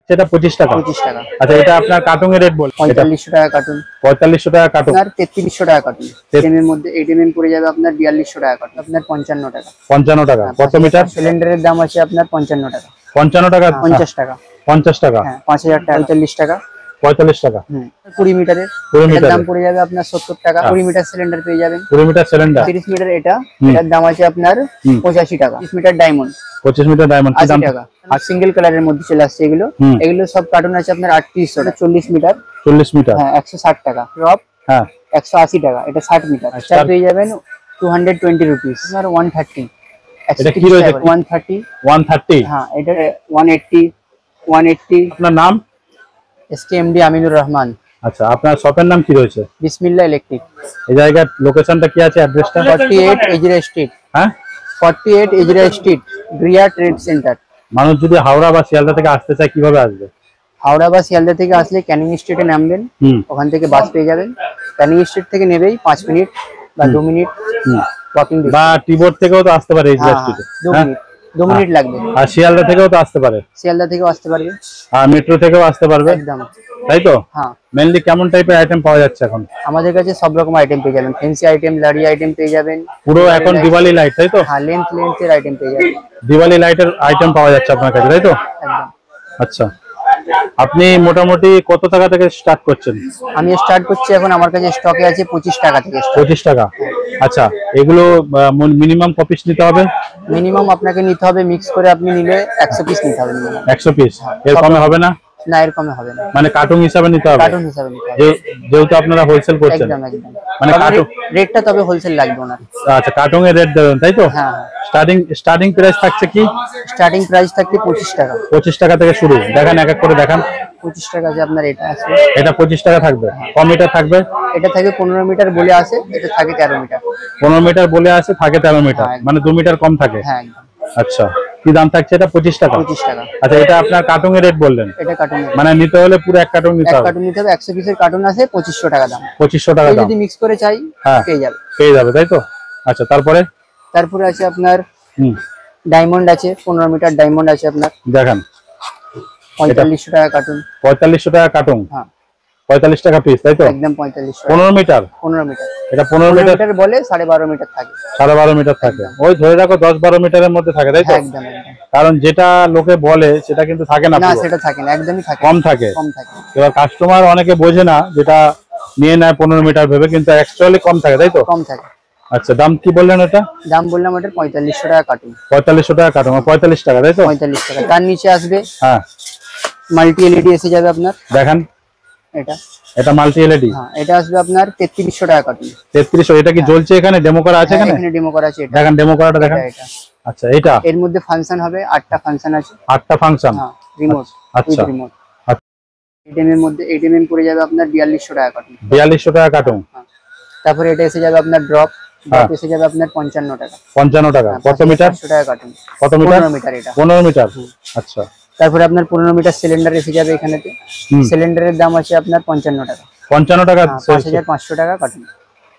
সেটা 25 টাকা। 25 টাকা। আচ্ছা, এটা আপনার কার্টুনের রেট বল। 4500 টাকা কার্টুন। 4500 টাকা কার্টুন। আপনার 3300 টাকা কার্টুন। এম এর মধ্যে 8 mm পড়ে যাবে আপনার 4200 টাকা কার্টুন। আপনার 55 টাকা। 55 টাকা। কত মিটার? সিলিন্ডারের দাম আছে আপনার 55 টাকা। 55 টাকা। 50 টাকা। 50 টাকা। হ্যাঁ, 5000 টাকা। 45 টাকা। 45 টাকা। 20 মিটারের। 20 মিটারের দাম পড়ে যাবে আপনার 70 টাকা। 20 মিটার সিলিন্ডার পেয়ে যাবেন। 20 মিটার সিলিন্ডার। 30 মিটার এটার দাম আছে আপনার 85 টাকা। 30 মিটার ডায়মন্ড। 25 মিটার ডায়মন্ড কি দাম? 80 টাকা। আর সিঙ্গেল কালারের মধ্যে চলে আসছে এগুলো। এগুলো সব কার্টুন আছে আপনার 3800 টাকা। 40 মিটার। 40 মিটার। হ্যাঁ, 160 টাকা। ড্রপ। হ্যাঁ, 180 টাকা। এটা 60 মিটার। স্টার পেয়ে যাবেন 220 রুপিস। আপনার 130। এটা কি রয়েছে? 130। 130। হ্যাঁ, এটা 180। 180। আপনার নাম? SKMD আমিনুর রহমান। আচ্ছা, আপনার শপের নাম কি রয়েছে? বিসমিল্লাহ ইলেকট্রিক। এই জায়গার লোকেশনটা কি আছে, অ্যাড্রেসটা? 48 এজরা স্ট্রিট। হ্যাঁ, 48 Ezra street, Riya trade centre. মানুষ যদি হাওড়া বা শিয়ালদা থেকে আসতে চায় কিভাবে আসবে? হাওড়া বা শিয়ালদা থেকে আসলে ক্যানিং স্ট্রিটে নামবেন, ওখান থেকে বাস পেয়ে যাবেন। ক্যানিং স্ট্রিট থেকে নেবেই 5 মিনিট বা 2 মিনিট ওয়াকিং বা টিবোর্ড থেকেও তো আসতে পারে এজরা স্ট্রিটে। 2 মিনিট লাগবে। আর শিয়ালদা থেকেও তো আসতে পারে। শিয়ালদা থেকেও আসতে পারবে। আর মেট্রো থেকেও আসতে পারবে। একদম, তাই তো? হ্যাঁ। মেইনলি কেমন টাইপের আইটেম পাওয়া যাচ্ছে এখন? আমাদের কাছে সব রকম আইটেম পেয়ে যাবেন। ফ্যান্সি আইটেম, লারি আইটেম পেয়ে যাবেন। পুরো এখন দিওয়ালি লাইট, তাই তো? হ্যাঁ, লেন্থের আইটেম পেয়ে যাবেন। দিওয়ালি লাইটের আইটেম পাওয়া যাচ্ছে আপনার কাছে, তাই তো? একদম। আচ্ছা, আপনি মোটামুটি কত টাকা থেকে স্টার্ট করছেন? আমি স্টার্ট করছি এখন, আমার কাছে স্টকে আছে 25 টাকা থেকে। 25 টাকা। আচ্ছা, এগুলো মিনিমাম কত পিস নিতে হবে? মিনিমাম আপনাকে নিতে হবে, মিক্স করে আপনি নিলে 100 পিস নিতে হবে। 100 পিস। এর কমে হবে না? না, এর কমে হবে না। মানে কার্টুন হিসাবে নিতে হবে? কার্টুন হিসাবে নিতে হবে। যেহেতু আপনারা হোলসেল করছেন। একদম একদম। মানে কার্টুন রেটটা তবে হোলসেল লাগবে না। আচ্ছা, কার্টুনের রেট দেবেন, তাই তো? হ্যাঁ। স্টার্টিং প্রাইস থাকছে কি? স্টার্টিং প্রাইস থাকছে 25 টাকা। 25 টাকা থেকে শুরু। দেখান, এক এক করে দেখান। 25 টাকা যে আপনার এটা আছে, এটা 25 টাকা থাকবে। কম মিটার থাকবে? এটা থাকে 15 মিটার বলে আসে, এটা থাকে 13 মিটার। 15 মিটার বলে আসে, থাকে 13 মিটার, মানে 2 মিটার কম থাকে। হ্যাঁ, একদম। আচ্ছা, কি দাম থাকছে এটা? 25 টাকা। 25 টাকা। আচ্ছা, এটা আপনার কার্টুনের রেট বললেন? এটা কার্টুনের। মানে নিতে হলে পুরো এক কার্টুন নিতে এক হবে? কার্টুন নিতে হবে। 100 পিসের কার্টুন আছে, 2500 টাকা দাম। 2500 টাকা দাম। যদি মিক্স করে চাই পেয়ে যাবে। পেয়ে যাবে, তাই তো? আচ্ছা, তারপরে আছে আপনার ডায়মন্ড আছে, 15 মিটার ডায়মন্ড আছে আপনার। দেখান। 4500 টাকা কার্টুন। 4500 টাকা কার্টুন। হ্যাঁ, 45 টাকা পিস, তাই তো? একদম 4500। 15 মিটার। 15 মিটার। এটা 15 মিটার বলে 12.5 মিটার থাকে। 12.5 মিটার থাকে। ওই ধরে রাখো 10-12 মিটারের মধ্যে থাকে, তাই তো? একদম একদম। কারণ যেটা লোকে বলে সেটা কিন্তু থাকে না। না, সেটা থাকে না, একদমই থাকে, কম থাকে। কম থাকে। এবার কাস্টমার অনেকে বোঝে না, যেটা নিয়ে নেয় 15 মিটার ভেবে, কিন্তু অ্যাকচুয়ালি কম থাকে, তাই তো? কম থাকে। আচ্ছা, দাম কি বললেন এটা? দাম বললাম এটা 4500 টাকা কার্টুন। 4500 টাকা কার্টুন। 45 টাকা, তাই তো? 45 টাকা। তার নিচে আসবে হ্যাঁ, মাল্টি এলইডি এসে যাবে আপনার। দেখান। এটা মাল্টি এলইডি। হ্যাঁ, এটা আসবে আপনার 3300 টাকা কার্টুন। 3300। এটা কি জ্বলছে? এখানে ডেমো করা আছে? এখানে ডেমো করা আছে। দেখান, ডেমো করাটা দেখান। আচ্ছা, এটা এর মধ্যে ফাংশন হবে 8টা ফাংশন আছে। 8টা ফাংশন। হ্যাঁ, রিমোট। আচ্ছা, রিমোট। 8 mm এর মধ্যে 8 mm পড়ে যাবে আপনার 4200 টাকা কার্টুন। 4200 টাকা কার্টুন। তারপরে এটা এসে যাবে আপনার ড্রপ এসে যাবে আপনার 55 টাকা। 55 টাকা। কত মিটার? 500 টাকা কার্টুন। কত মিটার? 15 মিটার এটা। 15 মিটার। আচ্ছা, তারপরে আপনার 15 মিটার সিলিন্ডার এসে যাবে এখানেতে। সিলিন্ডারের দাম আছে আপনার 55 টাকা। 55 টাকা। 5500 টাকা কার্টুন।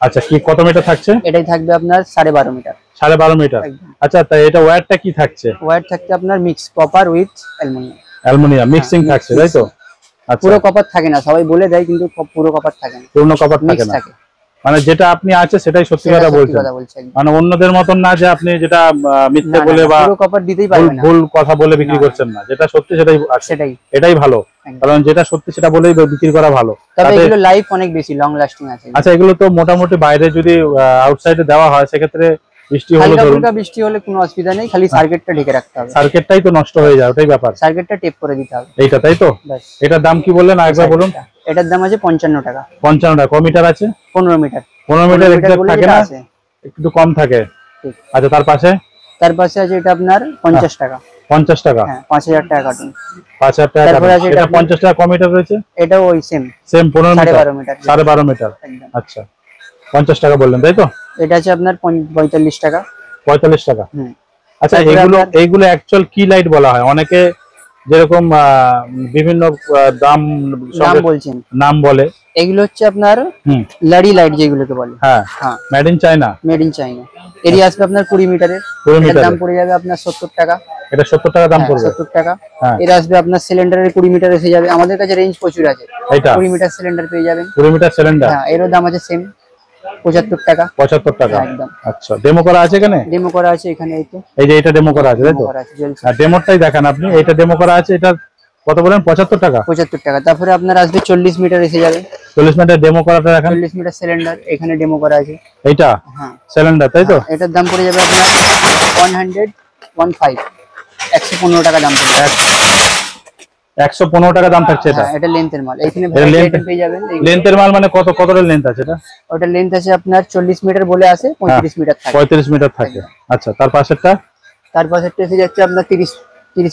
আচ্ছা, কি কত মিটার থাকছে? এটাই থাকবে আপনার 12.5 মিটার। 12.5 মিটার। আচ্ছা, তাই এটা ওয়্যারটা কি থাকছে? ওয়্যার থাকছে আপনার mix copper with aluminium. Aluminium mixing থাকছে, তাই তো? আচ্ছা, পুরো কপার থাকে না, সবাই বলে দেয়, কিন্তু পুরো কপার থাকে না। পুরো কপার থাকে না, মানে যেটা আপনি আছে সেটাই সত্যি কথা বলছেন। মানে অন্যদের মতন না যে আপনি যেটা মিথ্যে বলে বা পুরো কপার দিতেই পারবেন না, ভুল কথা বলে বিক্রি করছেন না। যেটা সত্যি সেটাই এটাই ভালো, কারণ যেটা সত্যি সেটা বলেই বিক্রি করা ভালো। তবে এগুলো লাইফ অনেক বেশি লং লাস্টিং আছে। আচ্ছা, এগুলো তো মোটামুটি বাইরে যদি আউটসাইডে দেওয়া হয় সেক্ষেত্রে বৃষ্টি হলো, ধরুন বৃষ্টি হলে কোনো অসুবিধা নেই, খালি সার্কিটটা ঢেকে রাখতে হবে। সার্কিটটাই তো নষ্ট হয়ে যায়, ওটাই ব্যাপার। সার্কিটটা টেপ করে দিতে হবে, এইটা, তাই তো? এটার দাম কি বললেন আরেকবার বলুন? এটার দাম আছে 55 টাকা। 55 টাকা। কত মিটার আছে? 15 মিটার। 15 মিটার এক্সাক্ট থাকে না, একটু কম থাকে। আচ্ছা, তার পাশে আছে এটা আপনার 50 টাকা। 50 টাকা। হ্যাঁ, 5000 টাকা কাটুন। 5000 টাকা। তারপরে আছে এটা 50 টাকা। কত মিটার রয়েছে? এটা ওই সেম 15 মিটার। 12.5 মিটার। 12.5 মিটার। আচ্ছা, 50 টাকা বললেন, তাই তো? এটা আছে আপনার 45 টাকা। 45 টাকা। আচ্ছা, এইগুলো অ্যাকচুয়াল কি লাইট বলা হয়? অনেকে যেরকম বিভিন্ন দাম বলছেন, নাম বলে, এগুলো হচ্ছে আপনার লারি লাইট যেগুলোকে বলে। হ্যাঁ হ্যাঁ, made in China. Made in China. Area আসবে আপনার 20 মিটারের। 20 এর মিটারের দাম পড়ে যাবে আপনার 70 টাকা। এটা 70 টাকা দাম পড়বে। 70 টাকা। হ্যাঁ। এর আসবে আপনার সিলিন্ডারের 20 মিটার এসে যাবে। আমাদের কাছে রেঞ্জ প্রচুর আছে। এটা 20 মিটার সিলিন্ডার পেয়ে যাবেন। 20 মিটার সিলিন্ডার। হ্যাঁ, এরও দাম আছে সেম 75 টাকা। 75 টাকা একদম। আচ্ছা, ডেমো করা আছে এখানে? ডেমো করা আছে এখানে, এই তো এই যে এটা ডেমো করা আছে, তাই তো? ডেমো করা আছে, জ্বলছে। আর ডেমোটাই দেখান আপনি। এটা ডেমো করা আছে, এটা কত বলেন? 75 টাকা। 75 টাকা। তারপরে আপনার আসবে 40 মিটার এসে যাবে। 40 মিটার ডেমো করাটা দেখান। 40 মিটার সিলিন্ডার এখানে ডেমো করা আছে। এইটা হ্যাঁ, সিলিন্ডার, তাই তো? এটার দাম পড়ে যাবে আপনার 115 টাকা দাম পড়বে। 115 টাকা দাম থাকছে এটা। হ্যাঁ, এটা লেন্থের মাল। এখানে এটা length- আইটেম পেয়ে যাবেন। লেন্থের মাল মানে কতটা লেন্থ আছে এটা? ওটা লেন্থ আছে আপনার 40 মিটার বলে আছে, 35 মিটার থাকে। 35 মিটার থাকে। আচ্ছা, তার পাশেরটা? তার পাশেরটা এসে যাচ্ছে আপনার 30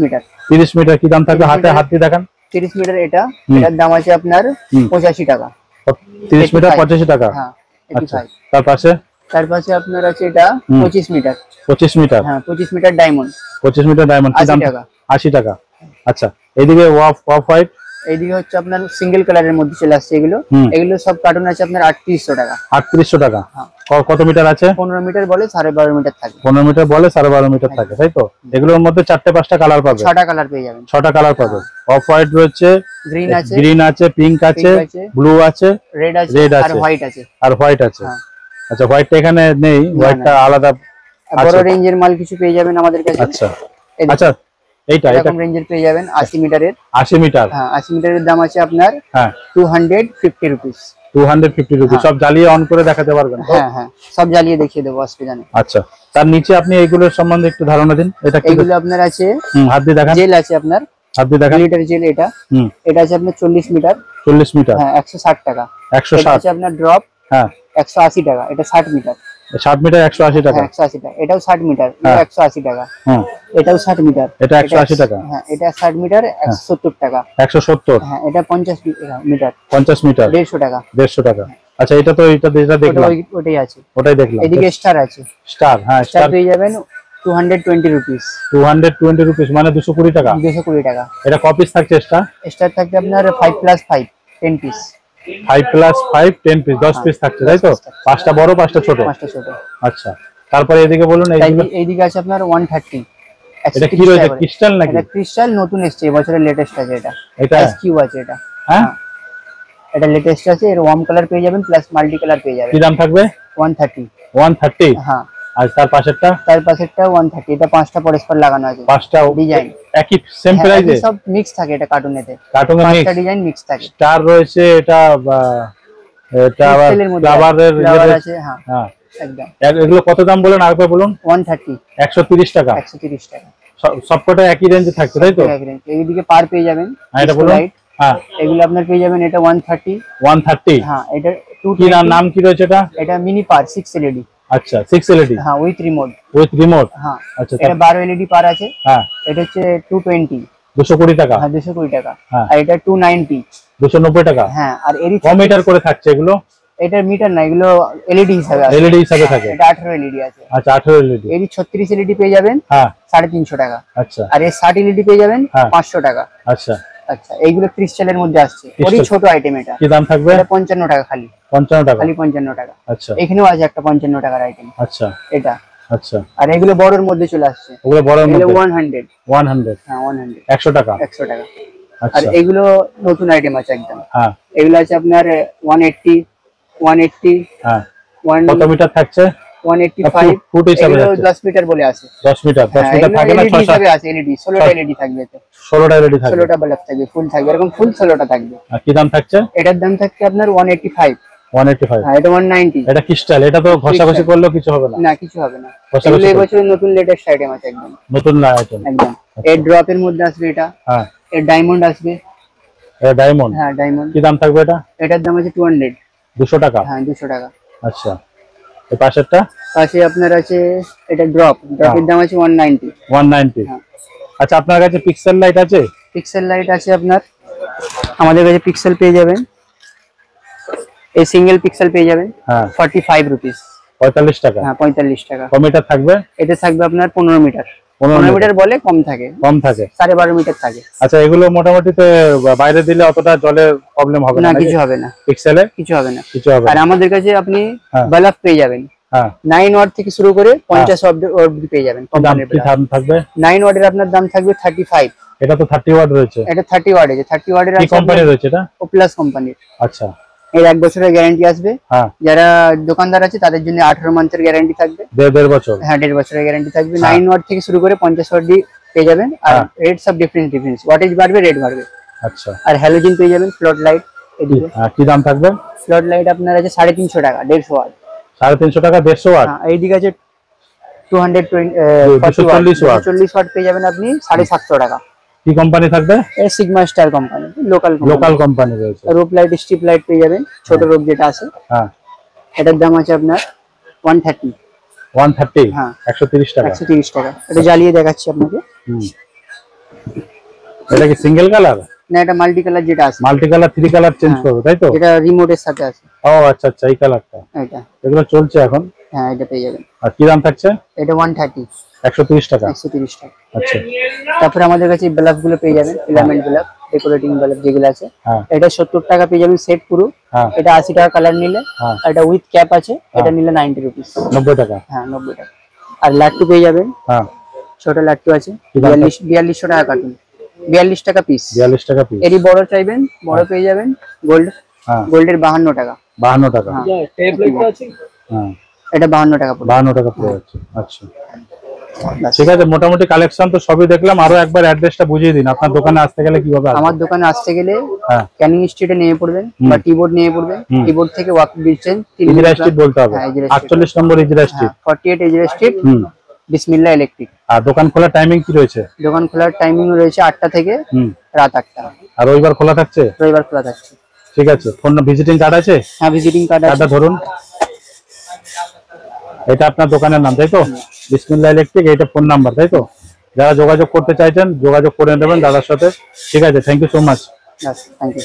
মিটার। 30 মিটার কি দাম থাকবে? 30 হাতে মিটার। হাত দিয়ে দেখান। 30 মিটার এটার দাম আছে আপনার 85 টাকা। 30 মিটার 85 85 টাকা। হ্যাঁ, আচ্ছা, 85। তার পাশে? তার পাশে আপনার আছে এটা 25 মিটার। 25 মিটার। হ্যাঁ, 25 মিটার ডায়মন্ড। 25 মিটার ডায়মন্ড কি 80 দাম? টাকা। 80 টাকা। আচ্ছা, এইদিকে অফ হোয়াইট? এইদিকে হচ্ছে আপনার সিঙ্গেল কালারের মধ্যে চলে আসছে এগুলো। এগুলো সব কার্টুন আছে আপনার 3800 টাকা। 3800 টাকা। কত মিটার আছে? 15 মিটার বলে 12.5 মিটার থাকে। 15 মিটার বলে 12.5 মিটার থাকে, তাই তো? এগুলোর মধ্যে 4-5টা কালার পাবে। 6টা কালার পেয়ে যাবেন। 6টা কালার পাবে। অফ হোয়াইট রয়েছে, গ্রিন আছে, গ্রিন আছে, পিঙ্ক আছে, আছে, ব্লু আছে, রেড আছে, red আর আছে। হোয়াইট আছে। আর হোয়াইট আছে। হ্যাঁ। আচ্ছা, হোয়াইটটা এখানে নেই, হোয়াইটটা আলাদা। আর বড় রেঞ্জের মাল কিছু পেয়ে যাবেন আমাদের কাছে। আচ্ছা এই আচ্ছা, এটা এরকম রেঞ্জের পেয়ে যাবেন 80 মিটারের। 80 মিটার। হ্যাঁ, 80 মিটারের দাম আছে আপনার হ্যাঁ 250 রুপিস। 250 রুপি। সব জ্বালিয়ে অন করে দেখাতে পারবেন তো? হ্যাঁ হ্যাঁ, সব জ্বালিয়ে দেখিয়ে দেবো, অসুবিধা নেই। আচ্ছা, তার নিচে আপনি এইগুলোর সম্বন্ধে একটু ধারণা দিন। এটা কি? এগুলো আপনার আছে হাত দিয়ে দেখান। জেল আছে আপনার, হাত দিয়ে দেখান। লিটার জেল এটা। এটা আছে আপনার 40 মিটার। 40 মিটার। হ্যাঁ, 160 টাকা। 160। এটা আছে আপনার ড্রপ। হ্যাঁ, 180 টাকা। এটা 60 মিটার। 60 মিটার 180 টাকা। হ্যাঁ, 180 টাকা। এটাও 60 মিটার, এটা 180 টাকা। হুম, এটাও 60 মিটার, এটা 180 টাকা। হ্যাঁ, এটা 60 মিটার 170 টাকা। 170। হ্যাঁ, এটা 50 মিটার 50 মিটার 150 টাকা। 150 টাকা। আচ্ছা, এটা তো এটা যেটা দেখলাম ওটাই আছে। ওটাই দেখলাম। এদিকে স্টার আছে। স্টার, হ্যাঁ স্টার স্টার পেয়ে যাবেন 220 রুপিস। 220 রুপিস মানে 220 টাকা। 220 টাকা। এটা কপিস থাকছে স্টার? স্টার থাকবে আপনার 5+5 10 পিস। 5+5 10 পিস, 10 পিস থাকছে, তাই তো? 5টা বড় 5টা ছোট। 5টা ছোট। আচ্ছা, তারপরে এদিকে বলুন। এইদিকে আছে আপনার 130। এটা কি রয়েছে? ক্রিস্টাল নাকি? এটা ক্রিস্টাল নতুন এসেছে, এবছরের লেটেস্ট আছে এটা। এটা এসকিউ আছে এটা। হ্যাঁ, এটা লেটেস্ট আছে। এর ওয়ার্ম কালার পেয়ে যাবেন প্লাস মাল্টি কালার পেয়ে যাবেন। কি দাম থাকবে? 130। 130। হ্যাঁ, আর তার পাশেরটা? তার পাশেরটা 130। এটা 5টা পরস্পর লাগানো আছে। 5টা ডিজাইন একই সেম প্রাইসে? সব মিক্স থাকে এটা কার্টুনেতে। কার্টুনে 5টা ডিজাইন মিক্স থাকে। স্টার রয়েছে, এটা এটা আবার ক্রিস্টালের মধ্যে ফ্লাওয়ারের ফ্লাওয়ার আছে। হ্যাঁ, হ্যাঁ, একদম। এগুলো কত দাম বলেন আরেকবার বলুন? 130। 130 টাকা। 130 টাকা। সবকটা একই রেঞ্জে থাকছে, তাই তো? এইদিকে পার পেয়ে যাবেন। হ্যাঁ, এটা বলুন। হ্যাঁ, এগুলো আপনার পেয়ে যাবেন এটা 130। 130। হ্যাঁ, এটা কি নাম কি রয়েছে এটা? এটা মিনি পার 6 এলইডি। আচ্ছা, 6 এলইডি। হ্যাঁ, উইথ রিমোট। With remote. হ্যাঁ, আচ্ছা, এটা 12 এলইডি পার আছে। হ্যাঁ, এটা হচ্ছে 220। 220 টাকা। হ্যাঁ, 220 টাকা। হ্যাঁ। আর এটা 290। 290 টাকা। হ্যাঁ, আর এরই কম মিটার করে থাকছে এগুলো? এটা মিটার না, এগুলো এলইডি হিসাবে আছে। এলইডি হিসাবে থাকে। এটা 18 এলইডি আছে। আচ্ছা, 18 এলইডি। এরই 36 এলইডি পেয়ে যাবেন হ্যাঁ, 350 টাকা। আচ্ছা আর এই 60 এলইডি পেয়ে যাবেন হ্যাঁ। 500 টাকা। আচ্ছা, আচ্ছা, এইগুলো ক্রিস্টালের মধ্যে আসছে। ওরই ছোট আইটেম এটা। কি দাম থাকবে? এটা 55 টাকা খালি। 55 টাকা। খালি 55 টাকা। আচ্ছা এখানেও আছে একটা 55 টাকার আইটেম আচ্ছা এটা। আচ্ছা, আর এগুলো বড়র মধ্যে চলে আসছে। ওগুলো বড় এগুলো মধ্যে 100। 100। হ্যাঁ, 100। 100 টাকা। 100 টাকা। আর আচ্ছা, এগুলো নতুন আইটেম আছে একদম। হ্যাঁ এগুলো আছে আপনার 180 হ্যাঁ। কত মিটার থাকছে? 185 ফুট হিসাবে এগুলো যাচ্ছে। 10 মিটার বলে আছে। 10 মিটার। 10 মিটার থাকে না? 6 হিসাবে আছে এলইডি। 16টা এলইডি থাকবে এতে। 16টা এলইডি থাকবে। 16টা বাল্ব থাকবে, ফুল থাকবে, এরকম ফুল 16টা থাকবে। আর কি দাম থাকছে? এটার দাম থাকছে আপনার 185। 185। হ্যাঁ, এটা 190। এটা ক্রিস্টাল, এটা তো ঘষাঘষি করলেও কিছু হবে না? না, কিছু হবে না। ঘষাঘষি এগুলো করলে- এবছরের নতুন লেটেস্ট আইটেম আছে একদম। নতুন না আইটেম? একদম। এর ড্রপের মধ্যে আসবে এটা। হ্যাঁ, এর ডায়মন্ড আসবে। এটা ডায়মন্ড। হ্যাঁ, ডায়মন্ড। কি দাম থাকবে এটা? এটার দাম আছে 200। 200 টাকা। হ্যাঁ, 200 টাকা। আচ্ছা, এই পাশেরটা? পাশে আপনার আছে এটা ড্রপের দাম আছে 190। 190। হ্যাঁ। আচ্ছা, আপনার কাছে পিক্সেল লাইট আছে? পিক্সেল লাইট আছে আপনার, আমাদের কাছে পিক্সেল পেয়ে যাবেন। এই সিঙ্গেল পিক্সেল পেয়ে যাবেন হ্যাঁ, 45 রুপিস। 45 টাকা। হ্যাঁ, 45 টাকা। কত মিটার থাকবে? এতে থাকবে আপনার 15 মিটার। 15 মিটার বলে কম থাকে, 12.5 মিটার থাকে। আচ্ছা, এগুলো মোটামুটি বাইরে দিলে অতটা জলের প্রবলেম হবে না, না? কিছু হবে না, পিক্সেলে কিছু হবে না। আর আমাদের কাছে আপনি বাল্ব পেয়ে যাবেন 9 ওয়াট থেকে শুরু করে 50 ওয়াট অবধি পেয়ে যাবেন। কোম্পানির দাম থাকবে 9 ওয়াটের আপনার দাম থাকবে 35। এটা তো 30 ওয়াট রয়েছে। এটা 30 ওয়াট আছে। 30 ওয়াটের কি কোম্পানি রয়েছে এটা? ওপ্লাস কোম্পানির। আচ্ছা, এর 1 বছরের গ্যারান্টি আসবে। যারা দোকানদার আছে তাদের জন্য 18 মান্থের গ্যারান্টি থাকবে। 1.5 বছর? হ্যাঁ, 1.5 বছরের গ্যারান্টি থাকবে। 9 ওয়াট থেকে শুরু করে 50 ওয়াট দিয়ে পেয়ে যাবেন। আর রেট সব ডিফারেন্স, ওয়াটেজ বাড়বে, রেট বাড়বে। আচ্ছা, আর হ্যালোজেন পেয়ে যাবেন, ফ্লোট লাইট। এদিকে কি দাম থাকবে? ফ্লোট লাইট আপনার আছে 350 টাকা, 150 ওয়াট। 350 টাকা, 150 ওয়াট। এইদিকে আছে 240 ওয়াট পেয়ে যাবেন আপনি 750 টাকা। কি কোম্পানি থাকবে? Sigma star company, local company রয়েছে। রোপ লাইট, স্ট্রিপ লাইট পেয়ে যাবেন, ছোট রোপ যেটা আছে। এটার দাম আছে আপনার 130। 130? 130 টাকা। 130 টাকা। এটা জ্বালিয়ে দেখাচ্ছি আপনাকে। এটা কি সিঙ্গেল কালার? না, এটা মাল্টি কালার যেটা আছে। মাল্টি কালার 3 কালার চেঞ্জ করবে, তাই তো? এটা রিমোটের সাথে আছে। ও আচ্ছা আচ্ছা, এই কালারটা। এটা এগুলো চলছে এখন? হ্যাঁ, এটা পেয়ে যাবেন। আর কি দাম থাকছে? এটা 130। 130 টাকা। 130 টাকা। আচ্ছা। তারপরে আমাদের কাছে বাল্ব গুলো পেয়ে যাবেন, ফিলামেন্ট বাল্ব, ডেকোরেটিং বাল্ব যেগুলো আছে। এটা 70 টাকা পেয়ে যাবেন সেট পুরো। এটা 80 টাকা কালার নিলে। আর এটা উইথ ক্যাপ আছে, এটা নিলে 90 রুপিস। 90 টাকা? হ্যাঁ, 90 টাকা। আর লাট্টু পেয়ে যাবেন। ছোট লাট্টু আছে 4200 টাকা কার্টুন, 42 টাকা পিস। 42 টাকা পিস। এরই বড় চাইবেন, বড় পেয়ে যাবেন। গোল্ডের 52 টাকা। 52 টাকা। এটা 52 টাকা পড়বে। 52 টাকা পড়ে যাচ্ছে। আচ্ছা, ঠিক আছে। মোটামুটি কালেকশন তো সবই দেখলাম। আরো একবার অ্যাড্রেসটা বুঝিয়ে দিন। আপনার দোকানে আসতে গেলে কিভাবে আসবে? আমার দোকানে আসতে গেলে ক্যানিং স্ট্রিটে নেমে পড়বেন বা টিবোর্ড নিয়ে পড়বেন। টিবোর্ড থেকে ওয়াক ডিস্টেন্স ইজরা স্ট্রিট বলতে হবে। 48 নম্বর ইজরা স্ট্রিট। 48 ইজরা স্ট্রিট, বিসমিল্লাহ ইলেকট্রিক। আর দোকান খোলার টাইমিং কি রয়েছে? দোকান খোলার টাইমিং রয়েছে 8টা থেকে রাত 8টা। আর রবিবার খোলা থাকছে? রবিবার খোলা থাকছে। ঠিক আছে। ফোন ভিজিটিং কার্ড আছে? হ্যাঁ, ভিজিটিং কার্ড আছে। কার্ডটা ধরুন। এটা আপনার দোকানের নাম, তাই তো? বিসমিল্লাহ ইলেকট্রিক। এটা ফোন নাম্বার, তাই তো? যারা যোগাযোগ করতে চাইছেন যোগাযোগ করে নেবেন দাদার সাথে। ঠিক আছে, thank you so much. Thank you.